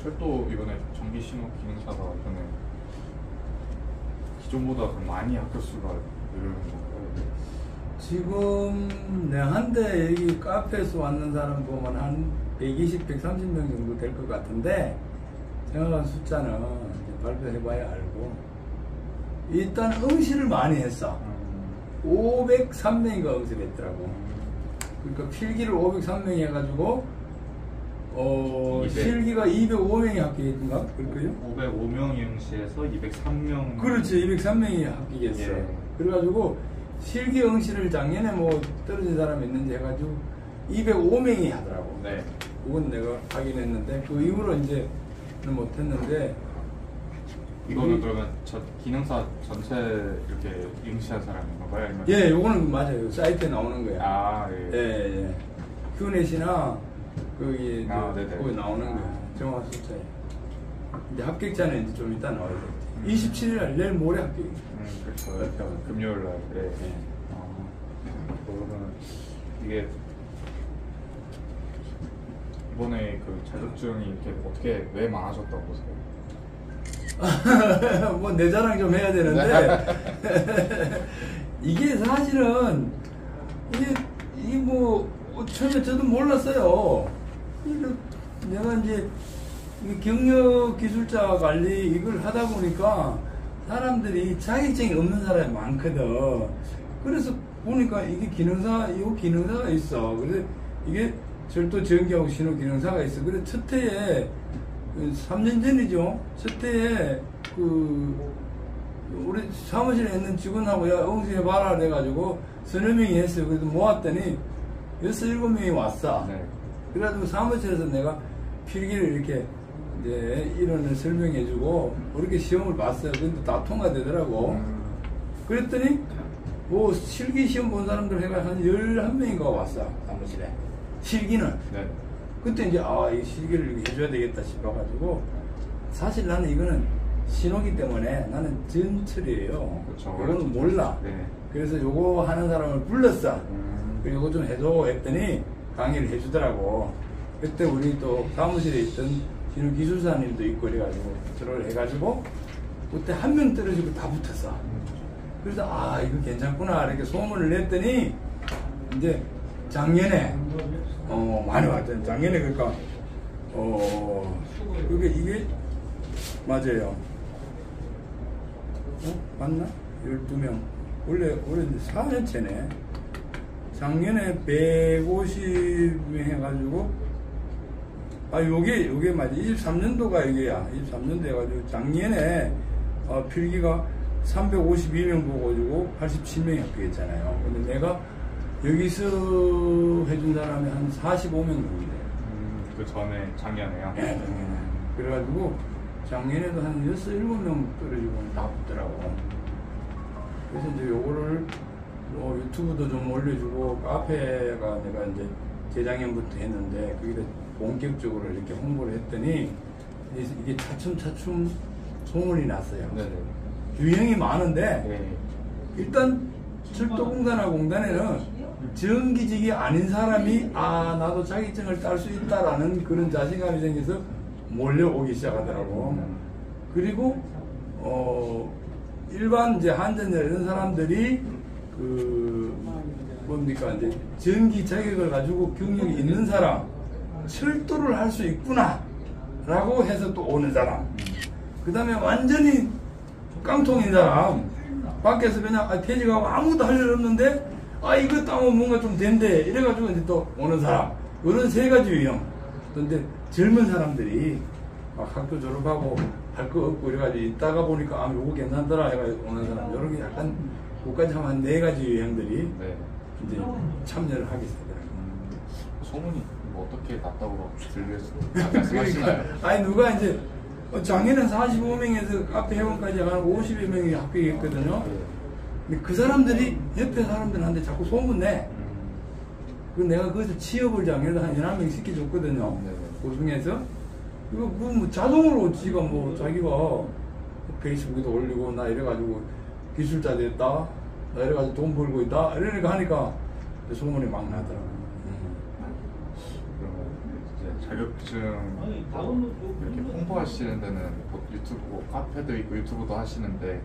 철도 이번에 전기 신호 기능사가 이번에 기존보다 더 많이 학교 수가 늘는 건가요? 지금 내 한때 여기 카페에서 왔는 사람 보면 한 120, 130명 정도 될 것 같은데 정확한 숫자는 이제 발표해봐야 알고 일단 응시를 많이 했어. 503명이가 응시를 했더라고. 그러니까 필기를 503명이 해가지고 실기가 205명이 합격했던가? 그럴까요? 505명이 응시해서 203명. 그렇지, 203명이 합격했어. 예. 그래가지고 실기 응시를 작년에 뭐 떨어진 사람이 있는지 해가지고 205명이 하더라고. 네. 그건 내가 확인했는데 그 이후로 이제 못했는데. 이거는 그러면 저 기능사 전체 이렇게 응시한 사람인 건가요? 아니면 예, 요거는 맞아요. 사이트에 나오는 거야. 아, 예. 예, 예. 큐넷이나 거기 거기 나오는 거야. 정확한 숫자에. 이제 합격자는 이제 좀 이따 나와야 돼. 27일 날 내일 모레 합격. 그렇죠. 금요일 날. 예. 예. 그러면 이게 이번에 그 자격증이 이렇게 어떻게 왜 많아졌다고 보세요? 뭐 내 자랑 좀 해야 되는데 이게 사실은 이게 뭐 처음에 저도 몰랐어요. 내가 이제 경력 기술자 관리 이걸 하다 보니까 사람들이 자격증이 없는 사람이 많거든. 그래서 보니까 이게 기능사가 있어. 그래서 이게 철도 전기하고 신호 기능사가 있어. 그래서 첫 해에 3년 전이죠. 첫 해에 우리 사무실에 있는 직원하고 야 응시해봐라 그래가지고 서너 명이 했어요. 그래서 모았더니 6, 7명이 왔어. 네. 그래가지고 사무실에서 내가 필기를 이렇게 이제 이론을 설명해주고 그렇게 시험을 봤어요. 근데 다 통과되더라고. 그랬더니 뭐 실기 시험 본 사람들 해가 한 11명인가 왔어. 사무실에. 실기는. 네. 그때 이제 이 실기를 이렇게 해줘야 되겠다 싶어가지고 사실 나는 이거는 신호기 때문에 나는 전철이에요. 그렇죠. 이거는 몰라. 네. 그래서 요거 하는 사람을 불렀어. 그리고 이거 좀 해줘 했더니 강의를 해주더라고. 그때 우리 또 사무실에 있던 신호 기술사님도 있고 그래가지고 들어를 해가지고 그때 한 명 떨어지고 다 붙었어. 그래서 이거 괜찮구나 이렇게 소문을 냈더니 이제 작년에 많이 왔던 작년에 그러니까 이게 맞아요. 맞나? 12명. 원래 4년째네. 작년에 150명 해가지고 요게 맞아. 23년도가 이게야. 23년도 해가지고 작년에 필기가 352명 보고가지고 87명이 합격했잖아요. 근데 내가 여기서 해준 사람이 한 45명 정도 돼요. 그 전에 작년에요? 네, 작년에. 그래가지고 작년에도 한 6, 7명 떨어지고 다 붙더라고. 그래서 이제 요거를 뭐 유튜브도 좀 올려주고 카페가 내가 이제 재작년부터 했는데 거기다 본격적으로 이렇게 홍보를 했더니 이게 차츰차츰 소문이 났어요. 네네. 유형이 많은데 네. 일단 철도공단하고 공단에는 정기직이 아닌 사람이 나도 자격증을 딸 수 있다라는 그런 자신감이 생겨서 몰려오기 시작하더라고. 그리고 일반 이제 한전열 이런 사람들이 뭡니까 이제 전기 자격을 가지고 경력이 있는 사람 철도를 할 수 있구나 라고 해서 또 오는 사람, 그 다음에 완전히 깡통인 사람, 밖에서 그냥 퇴직하고 아무것도 할 일 없는데 이거 따면 뭔가 좀 된대 이래가지고 이제 또 오는 사람, 이런 세 가지 유형. 그런데 젊은 사람들이 학교 졸업하고 할 거 없고 이래가지고 있다가 보니까 요거 괜찮더라 해가지고 오는 사람, 요런 게 약간 그까지 하면 한 네 가지 유형들이 네. 이제 참여를 하게 되더라고요. 소문이 뭐 어떻게 났다고 말씀하시나요? 아니 누가 이제 작년에 45명에서 카페 회원까지 한 50여 명이 합격했거든요. 근데 그 사람들이 옆에 사람들한테 자꾸 소문내. 그 내가 거기서 취업을 작년에 한 11명 시켜줬거든요. 그 중에서 이거 뭐 자동으로 지가 뭐 자기가 페이스북에도 올리고 나 이래가지고 기술자 됐다, 나 이래가지고 돈 벌고 있다 이러니까 하니까 소문이 막 나더라고요. 그러면 이제 자격증 이렇게 홍보하시는 데는 뭐 유튜브 카페도 있고 유튜브도 하시는데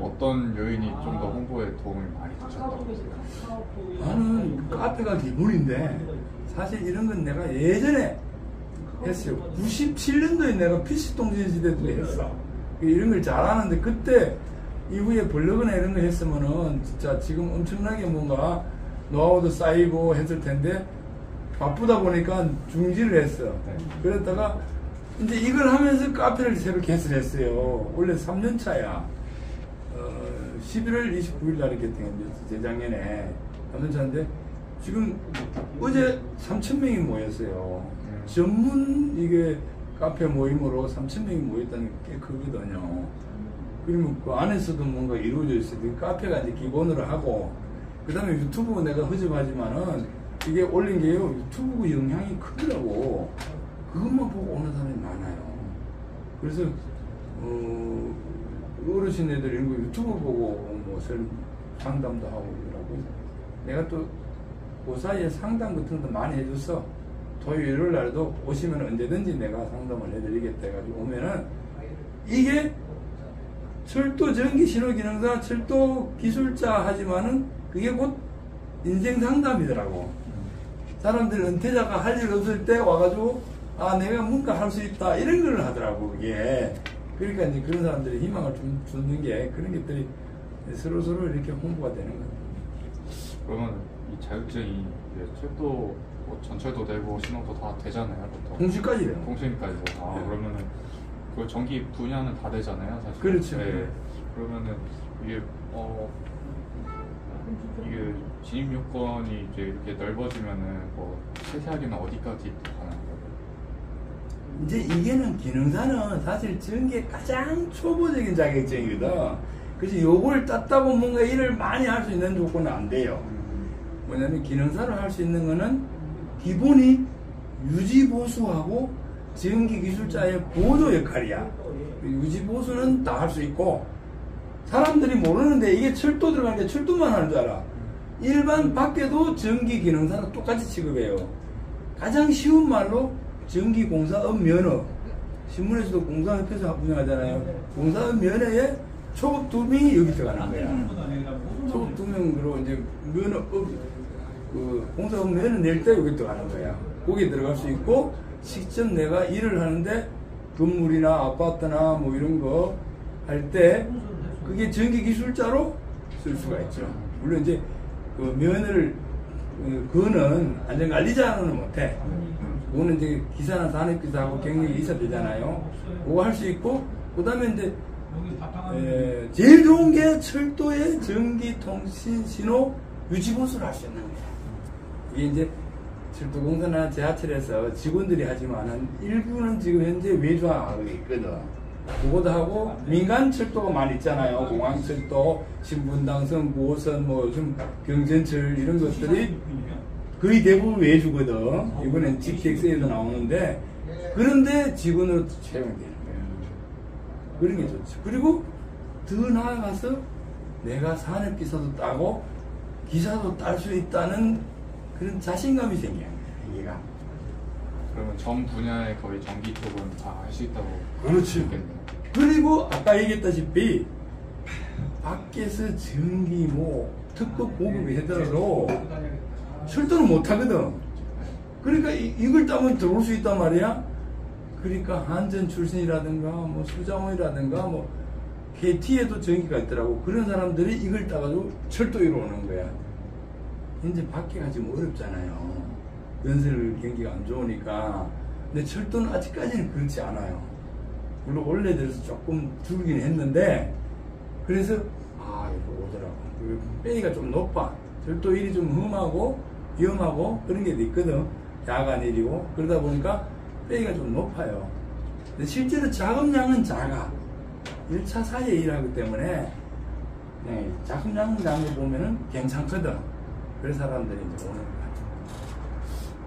어떤 요인이 좀 더 홍보에 도움이 많이 되셨다고 보세요? 나는 카페가 기본인데 사실 이런 건 내가 예전에 했어요. 97년도에 내가 PC통신시대도 했어. 이런 걸 잘하는데 그때 이후에 블로그나 이런 거 했으면은 진짜 지금 엄청나게 뭔가 노하우도 쌓이고 했을 텐데 바쁘다 보니까 중지를 했어. 그랬다가 이제 이걸 하면서 카페를 새로 개설했어요. 원래 3년 차야. 11월 29일 날 개통했는데 재작년에 3년 차인데 지금 어제 3,000명이 모였어요. 전문 이게 카페 모임으로 3,000명이 모였다는 게 꽤 크거든요. 그러면 그 안에서도 뭔가 이루어져 있어요. 카페가 이제 기본으로 하고 그 다음에 유튜브 내가 허접하지만은 이게 올린 게요. 유튜브 영향이 크더라고. 그것만 보고 오는 사람이 많아요. 그래서 어르신 애들 이런 거 유튜브 보고 뭐 상담도 하고 그러더라고요. 내가 또 그 사이에 상담 같은 것도 많이 해줬어. 토요일 일요일 날도 오시면 언제든지 내가 상담을 해드리겠다 해가지고 오면은 이게 철도 전기 신호 기능사 철도 기술자 하지만은 그게 곧 인생 상담이더라고. 사람들 은퇴자가 할 일 없을 때 와가지고 아 내가 뭔가 할 수 있다 이런 걸 하더라고. 그게 그러니까 이제 그런 사람들이 희망을 좀 주는 게 그런 것들이 서로 이렇게 홍보가 되는 거예요. 그러면 이 자격증이 철도 뭐 전철도 되고 신호도 다 되잖아요, 보통. 통신까지 돼요. 통신까지도. 아, 네. 그러면은 그 전기 분야는 다 되잖아요, 사실. 그렇죠. 네. 그러면은 이게 이게 진입 요건이 이제 이렇게 넓어지면은 뭐 세세하게는 어디까지 가는 거예요? 이제 이게는 기능사는 사실 전기의 가장 초보적인 자격증이거든. 그래서 요걸 땄다고 뭔가 일을 많이 할 수 있는 조건은 안 돼요. 뭐냐면 기능사를 할 수 있는 거는 기본이 유지보수하고 전기기술자의 보조 역할이야. 유지보수는 다 할 수 있고 사람들이 모르는데 이게 철도 들어가는데 철도만 하는 줄 알아. 일반 밖에도 전기기능사는 똑같이 취급해요. 가장 쉬운 말로 전기공사업 면허. 신문에서도 공사협회에서 운영하잖아요. 공사업 면허에 초급 2명이 여기 들어가는 거야. 초급 2명으로 이제 면허업 그 공사업 면허 낼 때 여기 들어가는 거야. 거기에 들어갈 수 있고 직접 내가 일을 하는데 건물이나 아파트나 뭐 이런 거 할 때 그게 전기기술자로 쓸 수가 있죠. 물론 이제 그 면허를 그거는 안전관리자는 못해. 그거는 이제 기사나 산업기사하고 경력이 있어야 되잖아요. 그거 할 수 있고 그 다음에 이제 제일 좋은 게 철도의 전기통신 신호 유지보수를 할 수 있는 거야. 이게 이제 철도공사나 지하철에서 직원들이 하지만은 일부는 지금 현재 외주화하고 있거든. 그것도 하고 민간 철도가 많이 있잖아요. 공항철도, 신분당선, 9호선, 뭐 요즘 경전철 이런 것들이 거의 대부분 외주거든. 이번엔 직택세에도 나오는데 그런데 직원으로 채용되는 거예요. 그런 게 좋죠. 그리고 더 나아가서 내가 산업기사도 따고 기사도 딸 수 있다는 그런 자신감이 생겨요. 얘가. 그러면 전 분야의 거의 전기 쪽은 다 할 수 있다고. 그렇지. 보겠네요. 그리고 아까 얘기했다시피 밖에서 전기 뭐 특급 보급이 하더라도 철도는 못하거든. 그러니까 이걸 따면 들어올 수 있단 말이야. 그러니까 한전 출신이라든가 뭐 수자원이라든가 뭐 KT에도 전기가 있더라고. 그런 사람들이 이걸 따가지고 철도 위로 오는 거야. 이제 밖에 가지 뭐 어렵잖아요. 연설 경기가 안 좋으니까. 근데 철도는 아직까지는 그렇지 않아요. 물론 원래 들어서 조금 줄긴 했는데 그래서 이거 오더라고. 페이가 좀 높아. 철도 일이 좀 험하고 위험하고 그런 게 있거든. 야간 일이고 그러다 보니까 페이가 좀 높아요. 근데 실제로 작업량은 작아. 1차 사이에 일하기 때문에 작업량 거 보면은 괜찮거든. 그래서 사람들이 이제 오는 거야.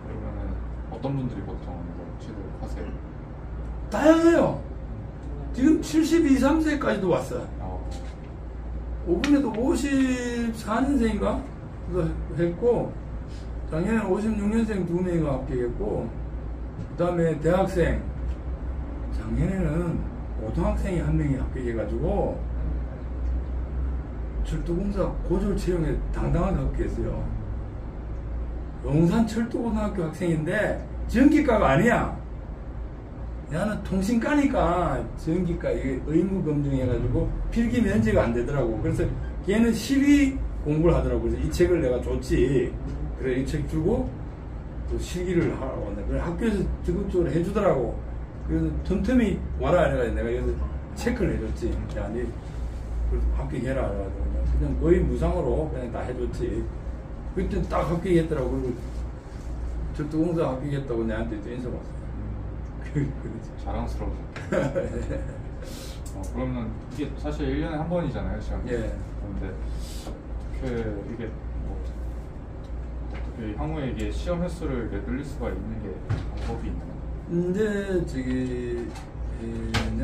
그러면은 어떤 분들이 보통 이거 취득하세요? 다양해요. 지금 72, 3세까지도 왔어. 이번에도 54년생인가? 했고, 작년에 56년생 2명이 합격했고, 그 다음에 대학생, 작년에는 고등학생이 한 명이 합격해가지고 철도공사 고졸 채용에 당당하게 합격했어요. 용산 철도고등학교 학생인데 전기과가 아니야. 나는 통신과니까 전기과 이게 의무 검증해가지고 필기 면제가 안 되더라고. 그래서 걔는 실기 공부를 하더라고. 그래서 이 책을 내가 줬지. 그래 이 책 주고 또 실기를 하라고 한다. 그래 학교에서 적극적으로 해주더라고. 그래서 틈틈이 와라 해가지고 내가 여기서 체크를 해줬지. 야, 니 합격해라 해가지고 그냥 거의 무상으로 그냥 다 해줬지. 그때 딱 합격했더라고. 그리고 철도공사 합격했다고 내한테 또 인사 왔어. 자랑스러워. 그러면 이게 사실 1년에 한 번이잖아요, 시험이. 예. 그런데 어떻게 이게 뭐 어떻게 향후에 이게 시험 횟수를 늘릴 수가 있는 게 방법이 있나요? 이제 저기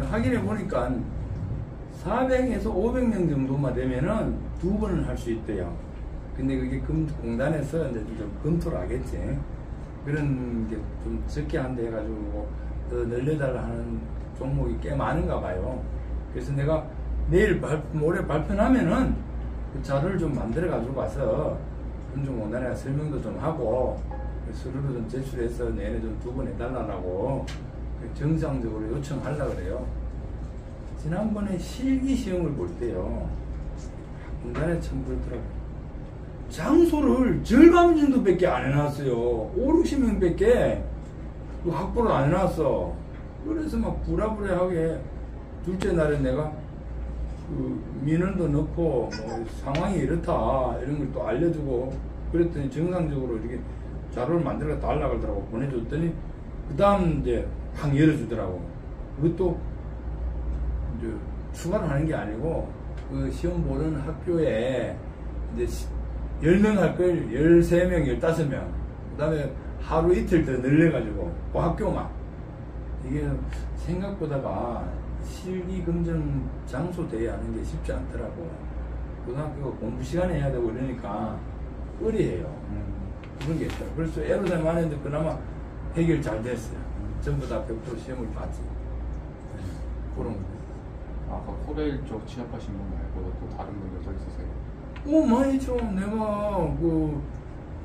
확인해 보니까 400에서 500명 정도만 되면은 2번을 할 수 있대요. 근데 그게 공단에서 이제 좀 검토를 하겠지. 그런 게 좀 적게 한다 해가지고 더 늘려달라 하는 종목이 꽤 많은가 봐요. 그래서 내가 내일 모레 발표하면은 그 자료를 좀 만들어 가지고 와서 금융공단에 설명도 좀 하고 서류를 좀 제출해서 내년에 좀 2번 해달라고 정상적으로 요청하려고 그래요. 지난번에 실기 시험을 볼 때요, 공단에 참 그렇더라고요. 장소를 절반 정도밖에 안 해놨어요. 5, 60명밖에 확보를 안 해놨어. 그래서 막 부랴부랴하게 둘째 날에 내가 그 민원도 넣고 뭐 상황이 이렇다 이런 걸 또 알려주고 그랬더니 정상적으로 이렇게 자료를 만들어 달라고 하더라고. 보내줬더니 그 다음 이제 확 열어주더라고. 그것도 이제 추가를 하는 게 아니고 그 시험 보는 학교에 이제 10명 할 걸 13명, 15명. 그 다음에 하루 이틀 더 늘려가지고, 그 학교만. 이게 생각보다가 실기 검정 장소 대회 하는 게 쉽지 않더라고. 고등학교가 공부 시간에 해야 되고 이러니까 의리해요. 그런 게 있더라고. 그래서 에로셈 안 했는데 그나마 해결 잘 됐어요. 전부 다 100% 시험을 봤지. 그런 거. 아까 코레일 쪽 취업하신 분 말고도 또 다른 분들 더 있으세요? 많이 있죠. 내가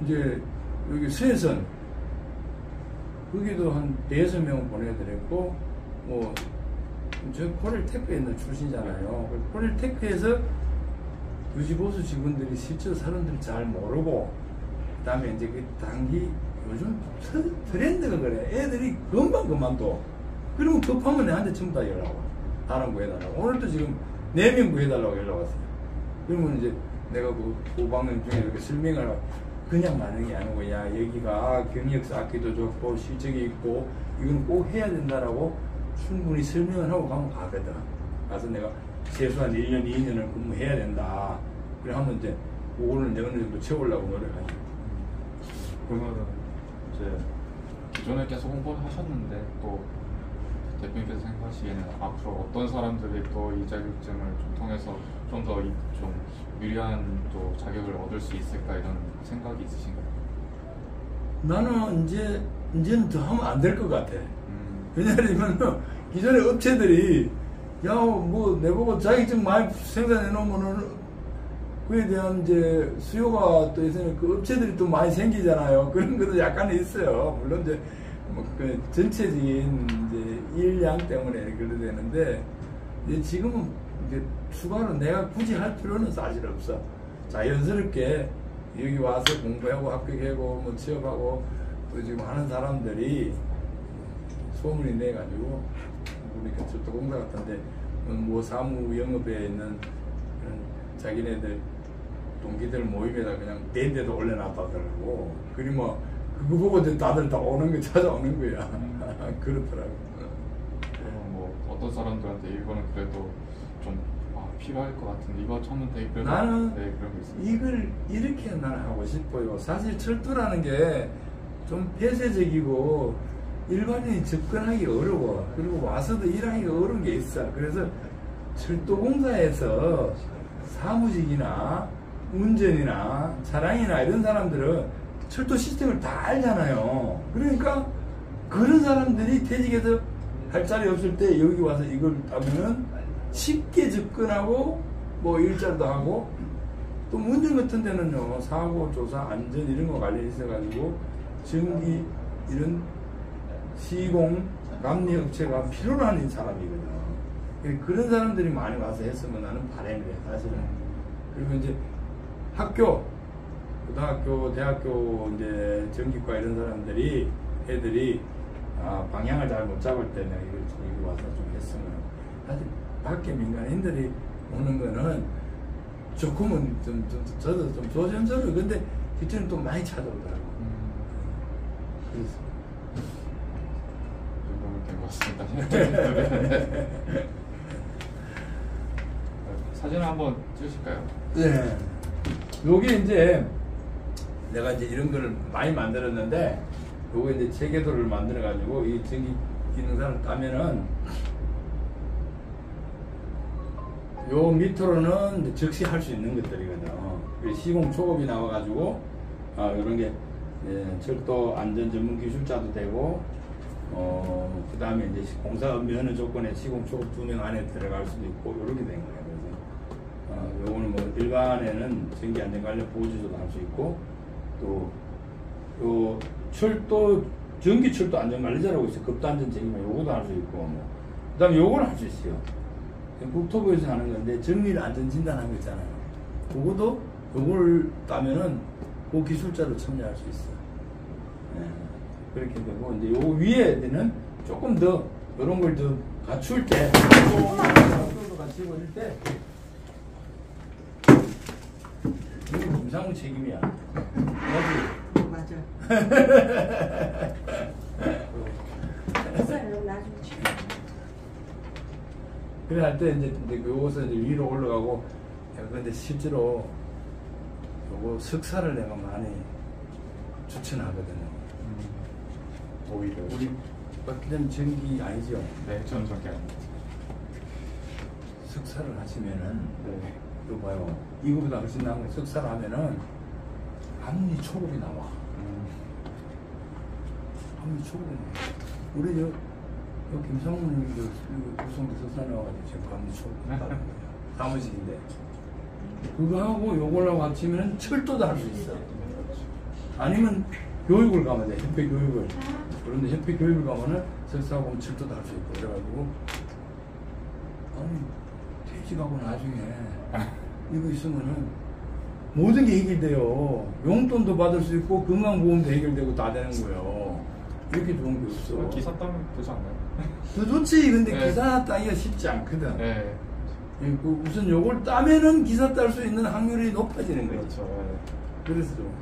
이제 여기 수해선 거기도 한 5명 보내드렸고, 저 코렐테크에 있는 출신이잖아요. 코렐테크에서 유지보수 직원들이 실제 사람들이 잘 모르고, 그 다음에 이제 그 단기 요즘 트렌드가 그래. 애들이 금방 그만둬. 그러면 급하면 내한테 전부 다 연락 와. 다른 구해달라고. 오늘도 지금 4명 구해달라고 연락 왔어요. 그러면 이제 내가 그 후방면 중에 이렇게 설명을 하고, 그냥 많은 게 아니고, 야, 여기가 경력 쌓기도 좋고, 실적이 있고, 이건 꼭 해야 된다라고 충분히 설명을 하고 가면 가거든. 가서 내가 최소한 1년, 2년을 근무해야 된다. 그래 하면 이제, 그거는 내가 어느 정도 채우려고 노력하죠. 그러면은 이제 기존에 계속 홍보를 하셨는데, 또 대표님께서 생각하시기에는 앞으로 어떤 사람들이 또 이 자격증을 좀 통해서 좀 더 좀 유리한 또 자격을 얻을 수 있을까 이런 생각이 있으신가요? 나는 이제는 더 하면 안 될 것 같아. 왜냐하면 기존의 업체들이 야, 뭐 내보고 자격증 많이 생산해 놓으면은 그에 대한 이제 수요가 또 있으면 그 업체들이 또 많이 생기잖아요. 그런 것도 약간 있어요. 물론 이제 뭐 그 전체적인 이제 일량 때문에 그래 되는데 이제 지금은 이제 추가로 내가 굳이 할 필요는 사실 없어. 자연스럽게 여기 와서 공부하고 합격하고 뭐 취업하고 또 지금 하는 사람들이 소문이 내가지고 우리 철도공사 같은데 뭐 사무 영업에 있는 그런 자기네들 동기들 모임에다 그냥 댄데도 올려놨다더라고. 그리 뭐 그거 보고 다들 다 오는 거 찾아오는 거야. 그렇더라고. 그럼 뭐 어떤 사람들한테 이거는 그래도 좀 필요할 것 같은데 이거 쳤는데 그래도 나는 네, 그런 거 있습니다. 이걸 이렇게 나는 하고 싶어요. 사실 철도라는 게 좀 폐쇄적이고 일반인이 접근하기 어려워. 그리고 와서도 일하기가 어려운 게 있어. 그래서 철도공사에서 사무직이나 운전이나 차량이나 이런 사람들은 철도 시스템을 다 알잖아요. 그러니까 그런 사람들이 퇴직해서 할 자리 없을 때 여기 와서 이걸 따면은 쉽게 접근하고 뭐 일자리도 하고 또 문정 같은 데는요 사고 조사 안전 이런 거 관련 있어가지고 전기 이런 시공 감리 업체가 필요로 하는 사람이거든요. 그런 사람들이 많이 와서 했으면 나는 바람이래 사실은. 그리고 이제 학교 고등학교 대학교 이제 전기과 이런 사람들이 애들이 방향을 잘 못 잡을 때는 이거 와서 좀 했으면. 사실 밖에 민간인들이 오는 거는 조금은 저도 좀 조심스러워요. 근데 실제는 또 많이 찾아오더라고. 그래서 된것 같습니다. 사진을 한번 찍으실까요? 네. 요게 이제 내가 이제 이런 거를 많이 만들었는데 요거 이제 체계도를 만들어 가지고 이 전기 기능사를 따면은 요 밑으로는 이제 적시할 수 있는 것들이거든요. 시공 초급이 나와가지고 이런 게 철도 안전 전문 기술자도 되고 그 다음에 이제 공사 면허 조건에 시공 초급 2명 안에 들어갈 수도 있고 이렇게 된 거예요. 그래서 요거는 뭐 일반에는 전기 안전 관련 보호지도도 할 수 있고 또 요 철도 전기 철도 안전 관리자라고 있어요. 급도안전 책임을 요거도 할 수 있고 뭐 그다음에 요걸 할 수 있어요. 국토부에서 하는 건데 정밀 안전 진단하는 거 있잖아요. 그거도 요걸 따면은 그 기술자로 참여할 수 있어요. 네. 그렇게 되고 이제 요 위에는 조금 더 이런 걸 더 갖출 때, 같이 버릴 때 이거 김상우 책임이야. 맞지? 맞아. 햇살을 나중에 치워. 그래 할 때 이제 요것을 이제 위로 올라가고 근데 실제로 요거 석사를 내가 많이 추천하거든요. 오히려 우리 그냥 전기 아니죠? 네, 저는 전기 아닙니다. 석사를 하시면은 네. 이거 봐요. 이거보다 훨씬 나은 거 석사를 하면은 암리 초급이 나와. 암리 초급이 나와. 우리 저 김성훈님 구성대 석사 나와가지고 지금 암리 초급이 나는 거야. 사무실인데 그거 하고 요걸로 같이면 철도도 할 수 있어. 아니면 교육을 가면 돼. 협회 교육을. 그런데 협회 교육을 가면은 석사하고 철도도 할 수 있고 그래가지고 아니 퇴직하고 나중에 이거 있으면은 모든 게 해결돼요. 용돈도 받을 수 있고 건강보험도 해결되고 다 되는 거예요. 이렇게 좋은 게 없어. 기사 따면 되지 않나요? 더 좋지. 근데 네. 기사 따기가 쉽지 않거든. 네. 우선 요걸 따면은 기사 딸 수 있는 확률이 높아지는 거지. 그렇죠. 네. 그래서 좀.